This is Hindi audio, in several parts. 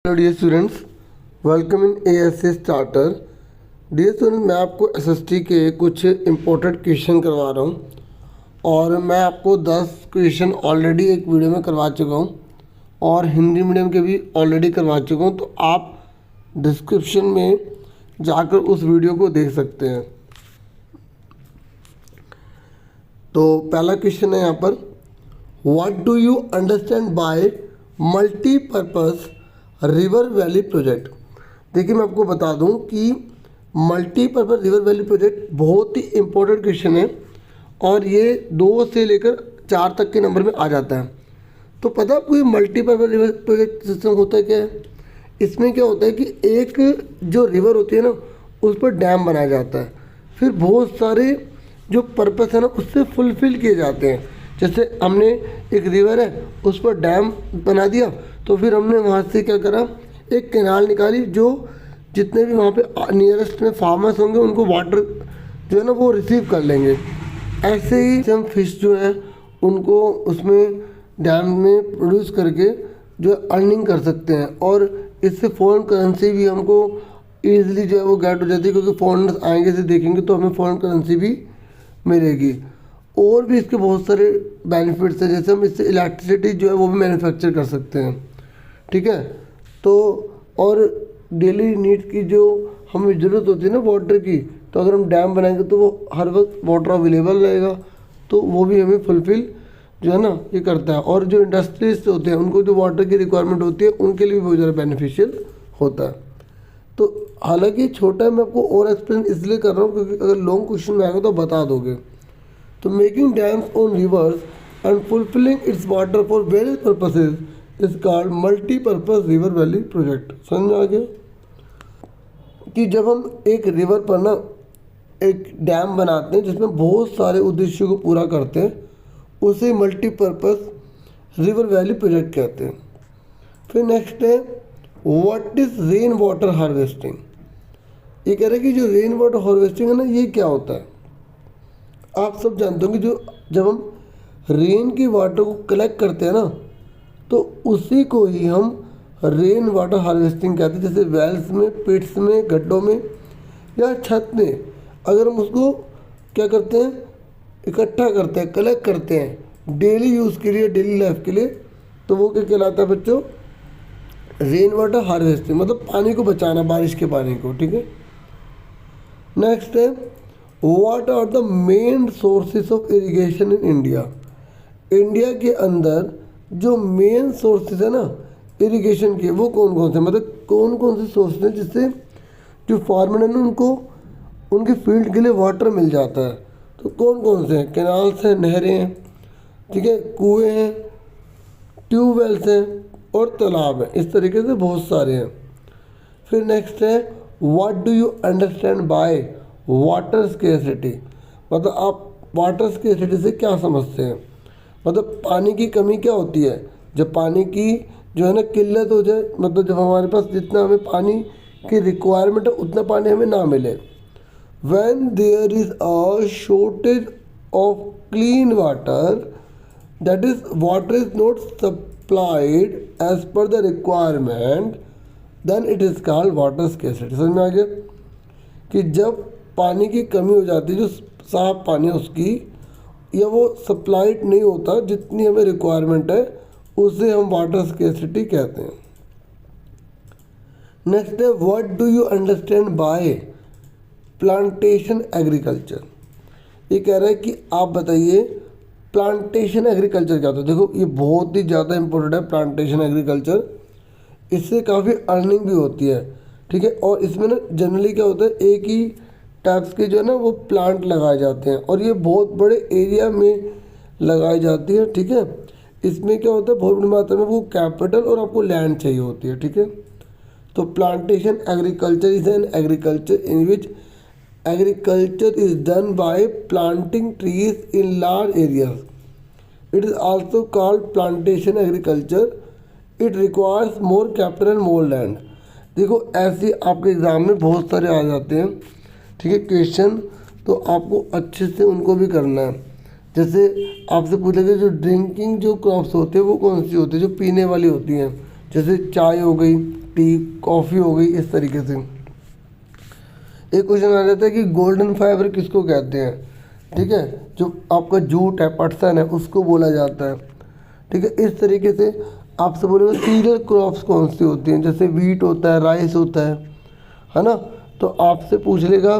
Hello dear students, welcome in ASA starter. Dear students, मैं आपको एसएसटी के कुछ इम्पोर्टेंट क्वेश्चन करवा रहा हूँ और मैं आपको 10 क्वेश्चन ऑलरेडी एक वीडियो में करवा चुका हूँ और हिंदी मीडियम के भी ऑलरेडी करवा चुका हूँ। तो आप डिस्क्रिप्शन में जाकर उस वीडियो को देख सकते हैं। तो पहला क्वेश्चन है यहाँ पर, what do you understand by multipurpose river valley project. देखिए, मैं आपको बता दूं कि मल्टीपर्पज़ रिवर वैली प्रोजेक्ट बहुत ही इम्पोर्टेंट क्वेश्चन है और ये 2 से लेकर 4 तक के नंबर में आ जाता है। तो पता है आपको ये मल्टीपर्पज़ रिवर प्रोजेक्ट सिस्टम होता है क्या है? इसमें क्या होता है कि एक जो रिवर होती है ना, उस पर डैम बनाया जाता है, फिर बहुत सारे जो पर्पस है ना उससे फुलफ़िल किए जाते हैं। जैसे हमने एक रिवर है, उस पर डैम बना दिया, तो फिर हमने वहाँ से क्या करा, एक कैनाल निकाली, जो जितने भी वहाँ पे नियरेस्ट में फार्मर्स होंगे उनको वाटर जो है ना वो रिसीव कर लेंगे। ऐसे ही हम फिश जो है उनको उसमें डैम में प्रोड्यूस करके जो अर्निंग कर सकते हैं और इससे फॉरेन करेंसी भी हमको ईजिली जो है वो गेट हो जाती है, क्योंकि फॉरेनर्स आएंगे से देखेंगे तो हमें फॉरेन करेंसी भी मिलेगी। और भी इसके बहुत सारे बेनिफिट्स हैं, जैसे हम इससे इलेक्ट्रिसिटी जो है वो भी मैन्युफैक्चर कर सकते हैं, ठीक है। तो और डेली नीड्स की जो हमें ज़रूरत होती है ना वाटर की, तो अगर हम डैम बनाएंगे तो वो हर वक्त वाटर अवेलेबल रहेगा, तो वो भी हमें फुलफ़िल जो है ना ये करता है। और जो इंडस्ट्रीज होते हैं उनको जो वाटर की रिक्वायरमेंट होती है उनके लिए भी बहुत ज़्यादा बेनिफिशियल होता है। तो हालांकि छोटा है, मैं आपको और एक्सप्लेन इसलिए कर रहा हूँ क्योंकि अगर लॉन्ग क्वेश्चन में आएगा तो बता दोगे। तो making dams on reverse and fulfilling it's water for various purposes is called multipurpose river valley project. समझ में आ गया कि जब हम एक रिवर पर ना एक डैम बनाते हैं जिसमें बहुत सारे उद्देश्यों को पूरा करते हैं, उसे मल्टीपर्पज़ रिवर वैली प्रोजेक्ट कहते हैं। फिर नेक्स्ट है, what is rain water harvesting. ये कह रहे हैं कि जो रेन वाटर हार्वेस्टिंग है ना, ये क्या होता है। आप सब जानते हो कि जो जब हम रेन की वाटर को कलेक्ट करते हैं ना, तो उसी को ही हम रेन वाटर हार्वेस्टिंग कहते हैं। जैसे वेल्स में, पिट्स में, गड्ढों में या छत में अगर हम उसको क्या करते हैं, इकट्ठा करते हैं, कलेक्ट करते हैं डेली यूज़ के लिए, डेली लाइफ के लिए, तो वो क्या कहलाता है बच्चों, रेन वाटर हार्वेस्टिंग, मतलब पानी को बचाना, बारिश के पानी को, ठीक है। नेक्स्ट है, what are the main sources of irrigation in India. India के अंदर जो मेन सोर्सेज है ना इरिगेशन के, वो कौन कौन से, मतलब कौन कौन से सोर्सेज हैं जिससे जो फार्मर है ना उनको उनके फील्ड के लिए वाटर मिल जाता है। तो कौन कौन से हैं, कैनाल्स हैं, नहरें हैं, ठीक है, कुएँ हैं, ट्यूबवेल्स हैं और तालाब हैं। इस तरीके से बहुत सारे हैं। फिर नेक्स्ट है, what do you understand by water scarcity. मतलब आप वाटर स्केर्सिटी से क्या समझते हैं, मतलब पानी की कमी क्या होती है, जब पानी की जो है ना किल्लत हो जाए, मतलब जब हमारे पास जितना हमें पानी की रिक्वायरमेंट है उतना पानी हमें ना मिले। When there is a shortage of clean water, that is water is not supplied as per the requirement, then it is called water scarcity. समझ में आ गया कि जब पानी की कमी हो जाती है, जो साफ पानी है उसकी, या वो सप्लाइड नहीं होता जितनी हमें रिक्वायरमेंट है, उसे हम वाटर स्केर्सिटी कहते हैं। नेक्स्ट है, what do you understand by plantation agriculture. ये कह रहा है कि आप बताइए प्लांटेशन एग्रीकल्चर क्या होता है। देखो, ये बहुत ही ज़्यादा इंपॉर्टेंट है प्लांटेशन एग्रीकल्चर, इससे काफ़ी अर्निंग भी होती है, ठीक है। और इसमें ना जनरली क्या होता है, एक ही टाइप्स के जो है ना वो प्लांट लगाए जाते हैं और ये बहुत बड़े एरिया में लगाई जाती है, ठीक है। इसमें क्या होता है, बहुत बड़ी मात्रा में वो कैपिटल और आपको लैंड चाहिए होती है, ठीक है। तो plantation agriculture is an agriculture in which agriculture is done by planting trees in large areas. It is also called plantation agriculture. It requires more capital and more land. देखो, ऐसे आपके एग्ज़ाम में बहुत सारे आ जाते हैं, ठीक है, क्वेश्चन, तो आपको अच्छे से उनको भी करना है। जैसे आपसे पूछेंगे जो ड्रिंकिंग जो क्रॉप्स होते हैं वो कौन सी होती है, जो पीने वाली होती हैं, जैसे चाय हो गई, टी, कॉफ़ी हो गई, इस तरीके से। एक क्वेश्चन आ जाता है कि गोल्डन फाइबर किसको कहते हैं, ठीक है, जो आपका जूट है, पटसन है, उसको बोला जाता है, ठीक है। इस तरीके से आपसे बोलेगा सीरियल क्रॉप्स कौन सी होती हैं, जैसे वीट होता है, राइस होता है ना। तो आपसे पूछ लेगा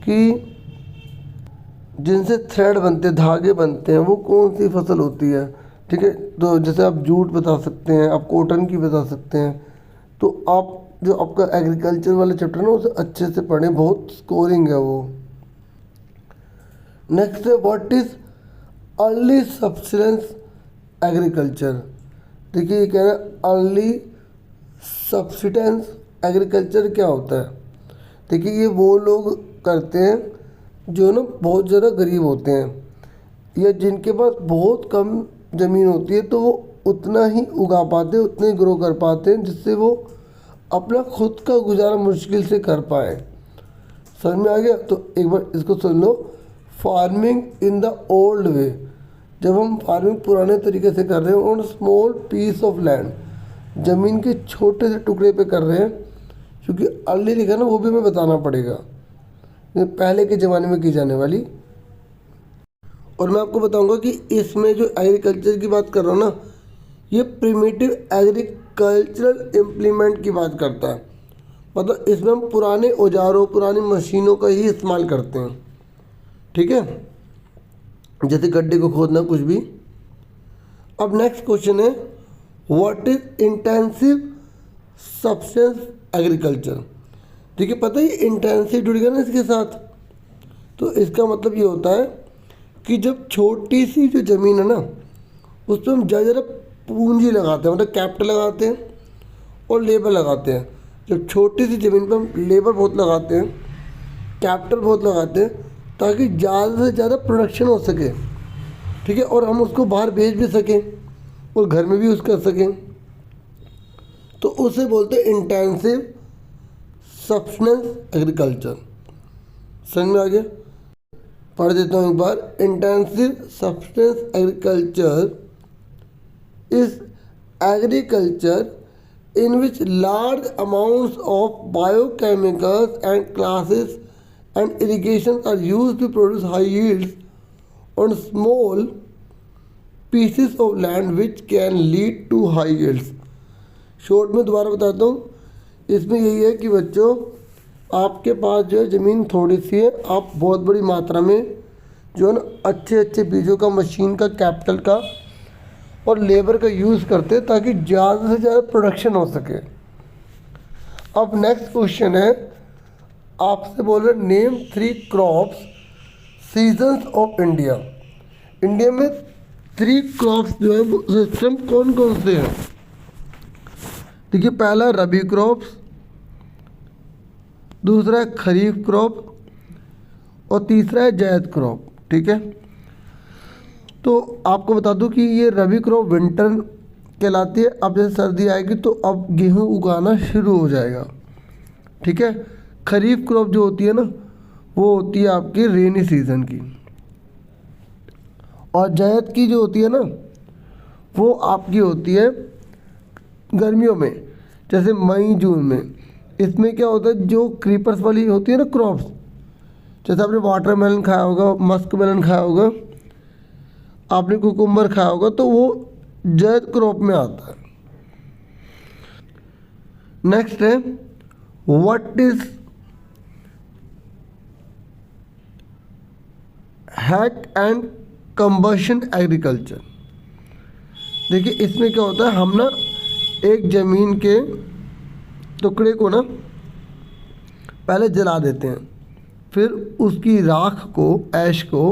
कि जिनसे थ्रेड बनते हैं, धागे बनते हैं, वो कौन सी फसल होती है, ठीक है। तो जैसे आप जूट बता सकते हैं, आप कॉटन की बता सकते हैं। तो आप जो आपका एग्रीकल्चर वाला चैप्टर है ना, उसे अच्छे से पढ़ें, बहुत स्कोरिंग है वो। नेक्स्ट है what is early subsistence agriculture. देखिए ये कह रहे हैं अर्ली सब्सिस्टेंस एग्रीकल्चर क्या होता है। देखिए ये वो लोग करते हैं जो ना बहुत ज़्यादा गरीब होते हैं, या जिनके पास बहुत कम ज़मीन होती है, तो वो उतना ही उगा पाते हैं, उतने ग्रो कर पाते हैं, जिससे वो अपना खुद का गुजारा मुश्किल से कर पाए। समझ में आ गया। तो एक बार इसको सुन लो। Farming in the old way, जब हम फार्मिंग पुराने तरीके से कर रहे हैं, on small piece of land, ज़मीन के छोटे से टुकड़े पे कर रहे हैं, क्योंकि अर्ली लिखा ना, वो भी हमें बताना पड़ेगा, ये पहले के ज़माने में की जाने वाली। और मैं आपको बताऊंगा कि इसमें जो एग्रीकल्चर की बात कर रहा हूँ ना, ये प्रिमिटिव एग्रीकल्चरल इम्प्लीमेंट की बात करता है। मतलब इसमें हम पुराने औजारों, पुरानी मशीनों का ही इस्तेमाल करते हैं, ठीक है, जैसे गड्ढे को खोदना, कुछ भी। अब नेक्स्ट क्वेश्चन है what is intensive subsistence agriculture. देखिए पता ही इंटेंसिव जुड़ेगा ना इसके साथ, तो इसका मतलब ये होता है कि जब छोटी सी जो ज़मीन है ना, उस पर हम ज़्यादा पूंजी लगाते हैं, मतलब कैपिटल लगाते हैं और लेबर लगाते हैं। जब छोटी सी ज़मीन पर हम लेबर बहुत लगाते हैं, कैपिटल बहुत लगाते हैं, ताकि ज़्यादा से ज़्यादा प्रोडक्शन हो सके, ठीक है, और हम उसको बाहर बेच भी सकें और घर में भी यूज़ कर सकें, तो उसे बोलते हैं इंटेंसिव सब्सटेंस एग्रीकल्चर। समझ में आ गया। पढ़ देता हूँ एक बार। Intensive subsistence agriculture is agriculture in which large amounts of biochemicals and classes and irrigation are used to produce high yields on small pieces of land which can lead to high yields। Short में दोबारा बताता हूँ, इसमें यही है कि बच्चों आपके पास जो है ज़मीन थोड़ी सी है, आप बहुत बड़ी मात्रा में जो है ना अच्छे अच्छे बीजों का, मशीन का, कैपिटल का और लेबर का यूज़ करते हैं, ताकि ज़्यादा से ज़्यादा प्रोडक्शन हो सके। अब नेक्स्ट क्वेश्चन है, आपसे बोल रहे name 3 crops seasons of India. India में 3 क्रॉप्स जो है वो सिस्टम कौन कौन से हैं। देखिए पहला रबी क्रॉप्स, दूसरा है खरीफ क्रॉप और तीसरा है जायद क्रॉप, ठीक है। तो आपको बता दूं कि ये रबी क्रॉप विंटर कहलाती है। अब जैसे सर्दी आएगी तो अब गेहूं उगाना शुरू हो जाएगा, ठीक है। खरीफ क्रॉप जो होती है ना, वो होती है आपकी रेनी सीजन की, और जायद की जो होती है ना, वो आपकी होती है गर्मियों में, जैसे मई जून में। इसमें क्या होता है, जो क्रीपर्स वाली होती है ना क्रॉप्स, जैसे आपने वाटरमेलन खाया होगा, मस्क मेलन खाया होगा, आपने कुकुम्बर खाया होगा, तो वो जायद क्रॉप में आता है। नेक्स्ट है what is hack and combustion agriculture. देखिए इसमें क्या होता है, हम ना एक ज़मीन के टुकड़े को ना पहले जला देते हैं, फिर उसकी राख को, ऐश को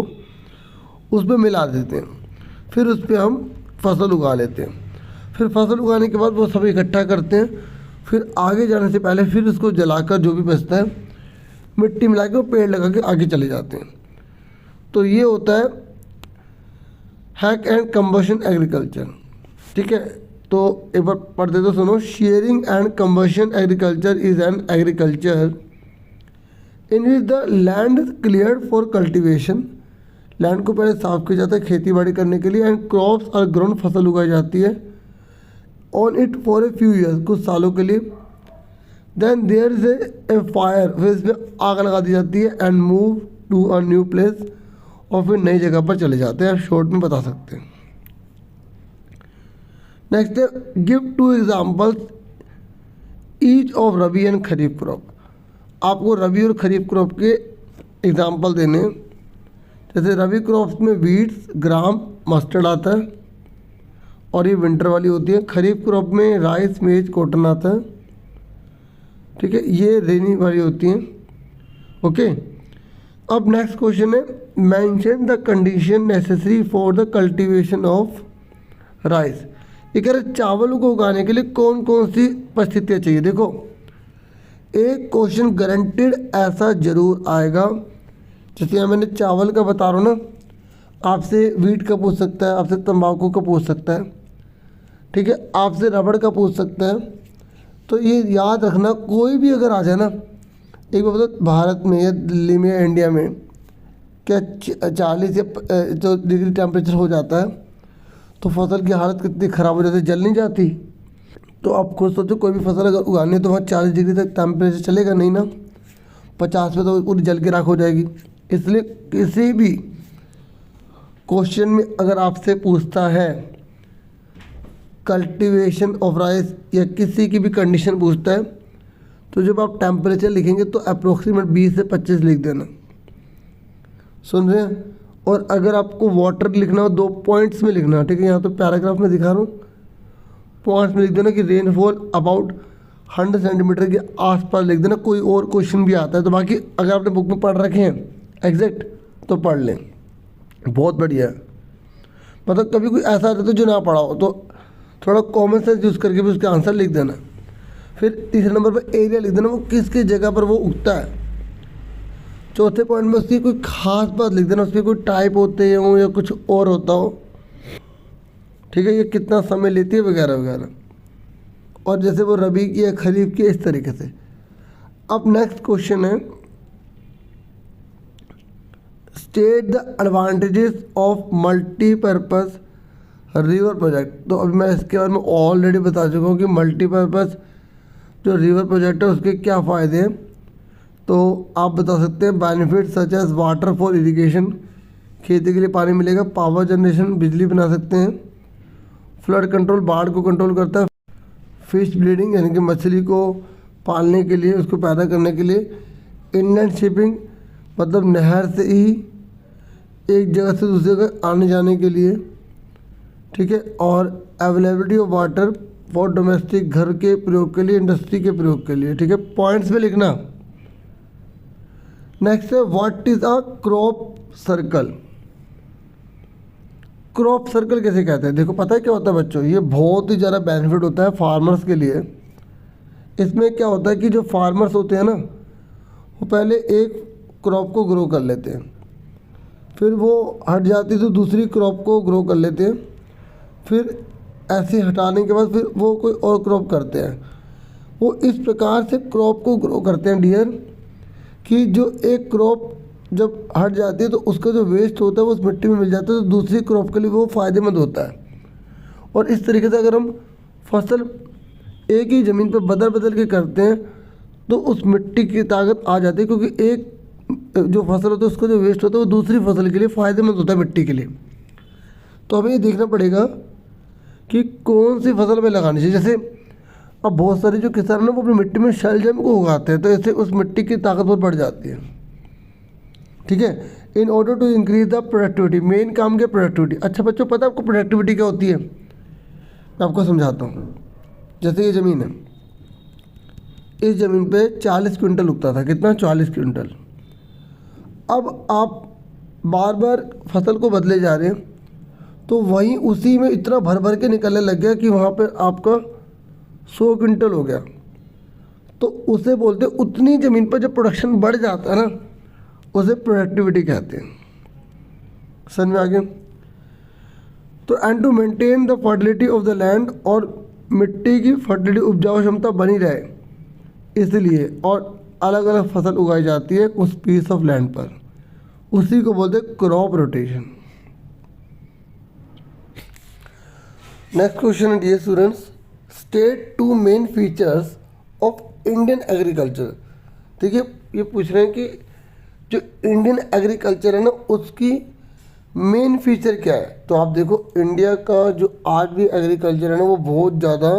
उस पर मिला देते हैं, फिर उस पर हम फसल उगा लेते हैं। फिर फसल उगाने के बाद वो सब इकट्ठा करते हैं, फिर आगे जाने से पहले फिर उसको जलाकर जो भी बचता है मिट्टी मिला के वो पेड़ लगा के आगे चले जाते हैं। तो ये होता है हैक एंड कंबशन एग्रीकल्चर, ठीक है। तो एक बार पढ़ देते सुनो। Sharing and combustion agriculture is an agriculture in which the land is cleared for cultivation. Land को पहले साफ किया जाता है खेती बाड़ी करने के लिए, एंड क्रॉप्स और ग्रोन, फसल उगाई जाती है on it for a few years, कुछ सालों के लिए, then there is a fire, फिर इसमें आग लगा दी जाती है, and move to a new place, और फिर नई जगह पर चले जाते हैं। आप शॉर्ट में बता सकते हैं। नेक्स्ट है give two examples each of rabi and kharif crop. आपको रबी और खरीफ क्रॉप के एग्जाम्पल देने हैं। जैसे रबी क्रॉप्स में वीट्स, ग्राम, मस्टर्ड आता है और ये विंटर वाली होती है। खरीफ क्रॉप में राइस, मेज, कॉटन आता है, ठीक है, ये रेनी वाली होती हैं। ओके, अब नेक्स्ट क्वेश्चन है mention the condition necessary for the cultivation of rice. ये कह रहे चावल को उगाने के लिए कौन कौन सी परिस्थितियाँ चाहिए। देखो, एक क्वेश्चन गारंटेड ऐसा जरूर आएगा। जैसे यहाँ मैंने चावल का बता रहा हूँ ना, आपसे वीट का पूछ सकता है, आपसे तंबाकू का पूछ सकता है, ठीक है, आपसे रबड़ का पूछ सकता है। तो ये याद रखना, कोई भी अगर आ जाए ना, एक बार बताओ भारत में या दिल्ली में या इंडिया में क्या 40 या जो डिग्री टेम्परेचर हो जाता है तो फसल की हालत कितनी ख़राब हो जाती है, जल नहीं जाती। तो आप खुद सोचो, कोई भी फसल अगर उगानी है तो वहाँ 40 डिग्री तक टेम्परेचर चलेगा नहीं ना, 50 पे तो पूरी जल के राख हो जाएगी। इसलिए किसी भी क्वेश्चन में अगर आपसे पूछता है कल्टीवेशन ऑफ राइस या किसी की भी कंडीशन पूछता है, तो जब आप टेम्परेचर लिखेंगे तो अप्रोक्सीमेट 20 से 25 लिख देना। सुन रहे हैं? और अगर आपको वाटर लिखना हो 2 पॉइंट्स में लिखना, ठीक है, यहाँ तो पैराग्राफ में दिखा रहा हूँ, पॉइंट्स में लिख देना कि रेनफॉल अबाउट 100 सेंटीमीटर के आसपास लिख देना। कोई और क्वेश्चन भी आता है तो बाकी अगर आपने बुक में पढ़ रखे हैं एग्जैक्ट तो पढ़ लें, बहुत बढ़िया है। मतलब कभी कोई ऐसा रहता है जो ना पढ़ा हो तो थोड़ा कॉमन सेंस यूज़ करके भी उसका आंसर लिख देना। फिर तीसरे नंबर पर एरिया लिख देना, वो किस किस जगह पर वो उगता है। चौथे पॉइंट में उसकी कोई खास बात लिख देना, उसके कोई टाइप होते हो या कुछ और होता हो, ठीक है, ये कितना समय लेती है वगैरह वगैरह। और जैसे वो रबी की या खरीफ की, इस तरीके से। अब नेक्स्ट क्वेश्चन है state the advantages of multipurpose river project. तो अभी मैं इसके बारे में ऑलरेडी बता चुका हूँ कि मल्टीपर्पज़ जो रिवर प्रोजेक्ट है उसके क्या फ़ायदे हैं। तो आप बता सकते हैं benefit such as water for irrigation, खेती के लिए पानी मिलेगा, पावर जनरेशन, बिजली बना सकते हैं, फ्लड कंट्रोल, बाढ़ को कंट्रोल करता है, फिश ब्रीडिंग यानी कि मछली को पालने के लिए, उसको पैदा करने के लिए, इनलैंड शिपिंग मतलब नहर से ही एक जगह से दूसरी जगह आने जाने के लिए, ठीक है, और availability of water for domestic, घर के प्रयोग के लिए, इंडस्ट्री के प्रयोग के लिए, ठीक है, पॉइंट्स में लिखना। नेक्स्ट है what is a crop circle. Crop circle कैसे कहते हैं? देखो, पता है क्या होता है बच्चों, ये बहुत ही ज़्यादा बेनिफिट होता है फार्मर्स के लिए। इसमें क्या होता है कि जो फार्मर्स होते हैं ना, वो पहले एक क्रॉप को ग्रो कर लेते हैं, फिर वो हट जाती तो दूसरी क्रॉप को ग्रो कर लेते हैं, फिर ऐसे हटाने के बाद फिर वो कोई और क्रॉप करते हैं। वो इस प्रकार से क्रॉप को ग्रो करते हैं डियर, कि जो एक क्रॉप जब हट जाती है तो उसका जो वेस्ट होता है वो उस मिट्टी में मिल जाता है, तो दूसरी क्रॉप के लिए वो फ़ायदेमंद होता है। और इस तरीके से अगर हम फसल एक ही ज़मीन पर बदल बदल के करते हैं तो उस मिट्टी की ताकत आ जाती है, क्योंकि एक जो फसल होता है उसका जो वेस्ट होता है वो दूसरी फसल के लिए फ़ायदेमंद होता है, मिट्टी के लिए। तो हमें ये देखना पड़ेगा कि कौन सी फसल में लगानी चाहिए। जैसे अब बहुत सारे जो किसान हैं वो अपनी मिट्टी में शलजम को उगाते हैं, तो इससे उस मिट्टी की ताकत बहुत बढ़ जाती है, ठीक है। In order to increase the productivity, main काम क्या प्रोडक्टिविटी। अच्छा बच्चों, पता है आपको प्रोडक्टिविटी क्या होती है? मैं आपको समझाता हूँ। जैसे ये ज़मीन है, इस ज़मीन पे 40 क्विंटल उगता था, कितना? 40 क्विंटल। अब आप बार बार फसल को बदले जा रहे हैं तो वहीं उसी में इतना भर भर के निकलने लग गया कि वहाँ पे आपका 100 क्विंटल हो गया। तो उसे बोलते उतनी ज़मीन पर जब प्रोडक्शन बढ़ जाता है ना, उसे प्रोडक्टिविटी कहते हैं। समझ में आ गया? तो and to maintain the fertility of the land, और मिट्टी की फर्टिलिटी, उपजाऊ क्षमता बनी रहे इसलिए और अलग अलग फसल उगाई जाती है उस पीस ऑफ लैंड पर, उसी को बोलते हैं क्रॉप रोटेशन। नेक्स्ट क्वेश्चन है dear students, state 2 main features of Indian agriculture. देखिए ये पूछ रहे हैं कि जो इंडियन एग्रीकल्चर है ना उसकी मेन फीचर क्या है। तो आप देखो इंडिया का जो आज भी एग्रीकल्चर है ना वो बहुत ज़्यादा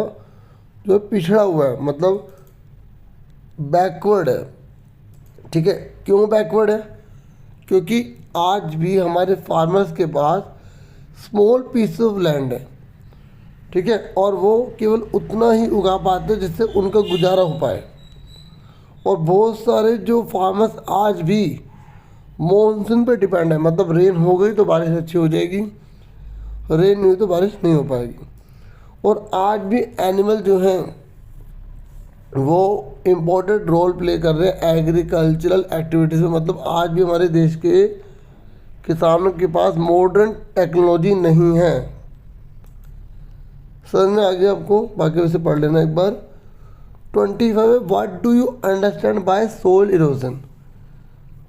जो है पिछड़ा हुआ है, मतलब बैकवर्ड है। ठीक है, क्यों बैकवर्ड है? क्योंकि आज भी हमारे फार्मर्स के पास स्मॉल पीस ऑफ लैंड है। ठीक है, और वो केवल उतना ही उगा पाते हैं जिससे उनका गुजारा हो पाए। और बहुत सारे जो फार्मर्स आज भी मॉनसून पे डिपेंड है, मतलब रेन हो गई तो बारिश अच्छी हो जाएगी, रेन नहीं हुई तो बारिश नहीं हो पाएगी। और आज भी एनिमल जो हैं वो इम्पोर्टेंट रोल प्ले कर रहे हैं एग्रीकल्चरल एक्टिविटीज़ में। मतलब आज भी हमारे देश के किसानों के पास मॉडर्न टेक्नोलॉजी नहीं है। समझ में आ गया आपको? बाकी वैसे पढ़ लेना एक बार। 25 है, what do you understand by soil erosion.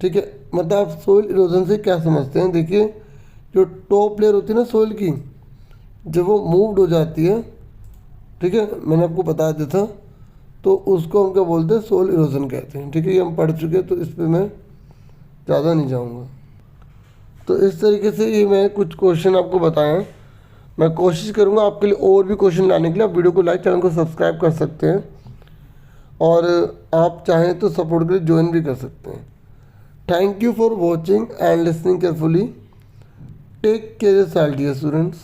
ठीक है, मतलब आप सोइल इरोजन से क्या समझते हैं? देखिए जो टॉप लेयर होती है ना सोइल की, जब वो मूव्ड हो जाती है, ठीक है, मैंने आपको बता दिया था, तो उसको हम क्या बोलते हैं? सोइल इरोजन कहते हैं। ठीक है, ये हम पढ़ चुके हैं तो इस पर मैं ज़्यादा नहीं जाऊँगा। तो इस तरीके से ये मैं कुछ क्वेश्चन आपको बताएं। मैं कोशिश करूँगा आपके लिए और भी क्वेश्चन लाने के लिए। आप वीडियो को लाइक, चैनल को सब्सक्राइब कर सकते हैं और आप चाहें तो सपोर्ट के लिए ज्वाइन भी कर सकते हैं। Thank you for watching and listening carefully. Take care yourself dear students.